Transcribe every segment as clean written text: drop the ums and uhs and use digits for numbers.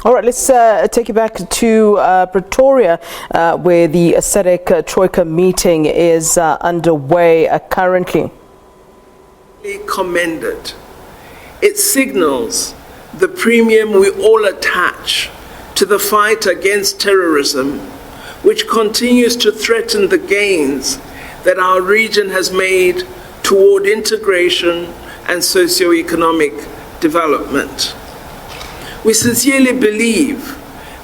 All right, let's take you back to Pretoria, where the SADC troika meeting is underway currently. Commended. It signals the premium we all attach to the fight against terrorism, which continues to threaten the gains that our region has made toward integration and socio-economic development. We sincerely believe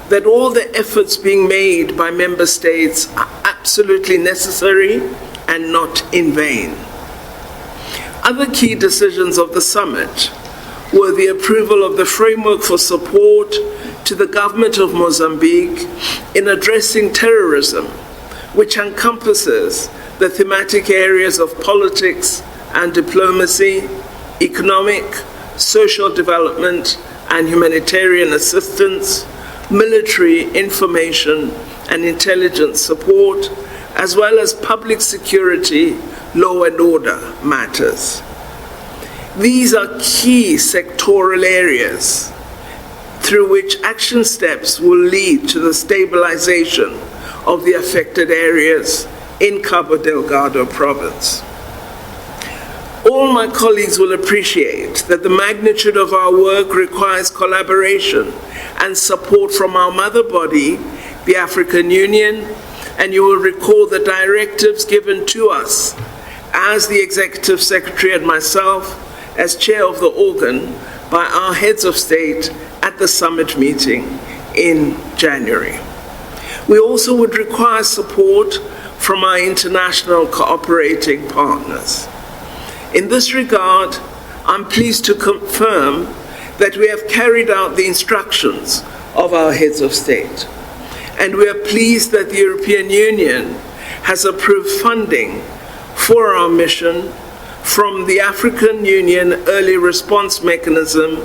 that all the efforts being made by member states are absolutely necessary and not in vain. Other key decisions of the summit were the approval of the framework for support to the government of Mozambique in addressing terrorism, which encompasses the thematic areas of politics and diplomacy, economic, social development and humanitarian assistance, military information and intelligence support, as well as public security, law and order matters. These are key sectoral areas through which action steps will lead to the stabilization of the affected areas in Cabo Delgado province. All my colleagues will appreciate that the magnitude of our work requires collaboration and support from our mother body, the African Union, and you will recall the directives given to us as the Executive Secretary and myself as Chair of the organ by our heads of state at the summit meeting in January. We also would require support from our international cooperating partners. In this regard, I'm pleased to confirm that we have carried out the instructions of our heads of state, and we are pleased that the European Union has approved funding for our mission from the African Union Early Response Mechanism,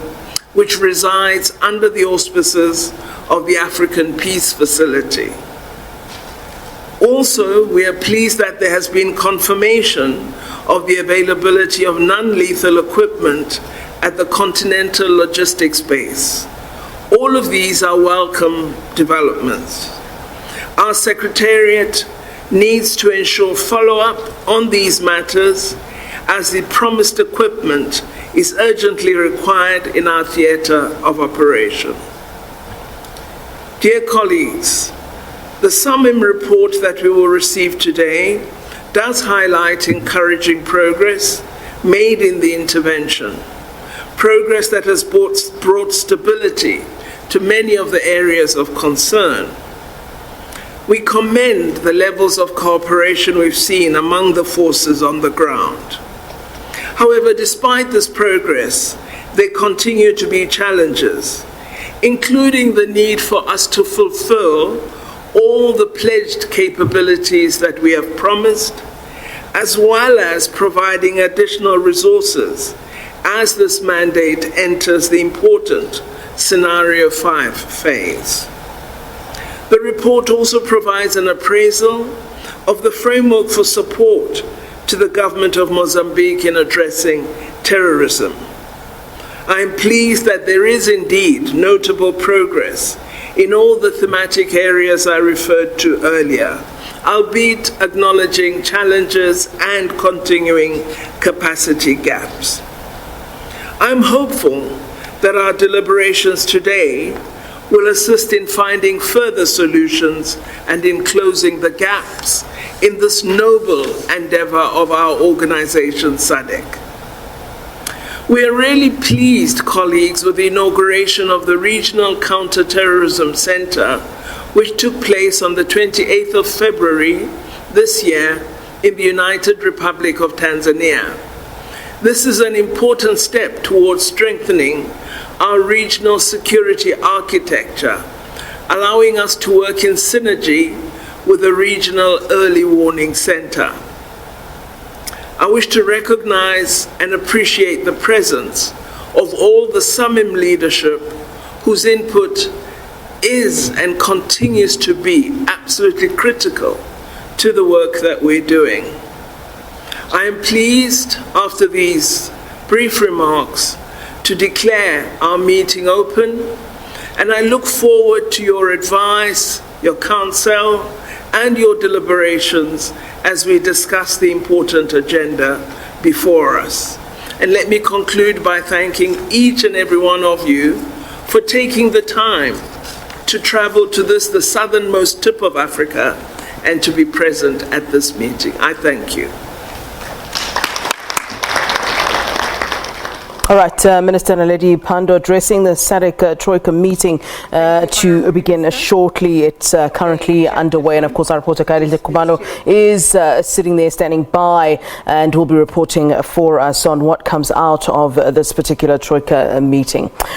which resides under the auspices of the African Peace Facility. Also, we are pleased that there has been confirmation of the availability of non-lethal equipment at the Continental Logistics Base. All of these are welcome developments. Our Secretariat needs to ensure follow-up on these matters as the promised equipment is urgently required in our theatre of operation. Dear colleagues, the summit report that we will receive today does highlight encouraging progress made in the intervention, progress that has brought stability to many of the areas of concern. We commend the levels of cooperation we've seen among the forces on the ground. However, despite this progress, there continue to be challenges, including the need for us to fulfill all the pledged capabilities that we have promised, as well as providing additional resources as this mandate enters the important Scenario 5 phase. The report also provides an appraisal of the framework for support to the government of Mozambique in addressing terrorism. I am pleased that there is indeed notable progress in all the thematic areas I referred to earlier, albeit acknowledging challenges and continuing capacity gaps. I'm hopeful that our deliberations today will assist in finding further solutions and in closing the gaps in this noble endeavor of our organization, SADC. We are really pleased, colleagues, with the inauguration of the Regional Counter-Terrorism Center, which took place on the 28th of February this year in the United Republic of Tanzania. This is an important step towards strengthening our regional security architecture, allowing us to work in synergy with the Regional Early Warning Center. I wish to recognize and appreciate the presence of all the SAMIM leadership whose input is and continues to be absolutely critical to the work that we're doing. I am pleased, after these brief remarks, to declare our meeting open And I look forward to your advice, your counsel, and your deliberations as we discuss the important agenda before us. And let me conclude by thanking each and every one of you for taking the time to travel to the southernmost tip of Africa and to be present at this meeting. I thank you. All right, Minister Naledi Pandor addressing the SADC Troika meeting to begin shortly. It's currently underway, and of course our reporter Kairi Kumalo is sitting there standing by and will be reporting for us on what comes out of this particular Troika meeting.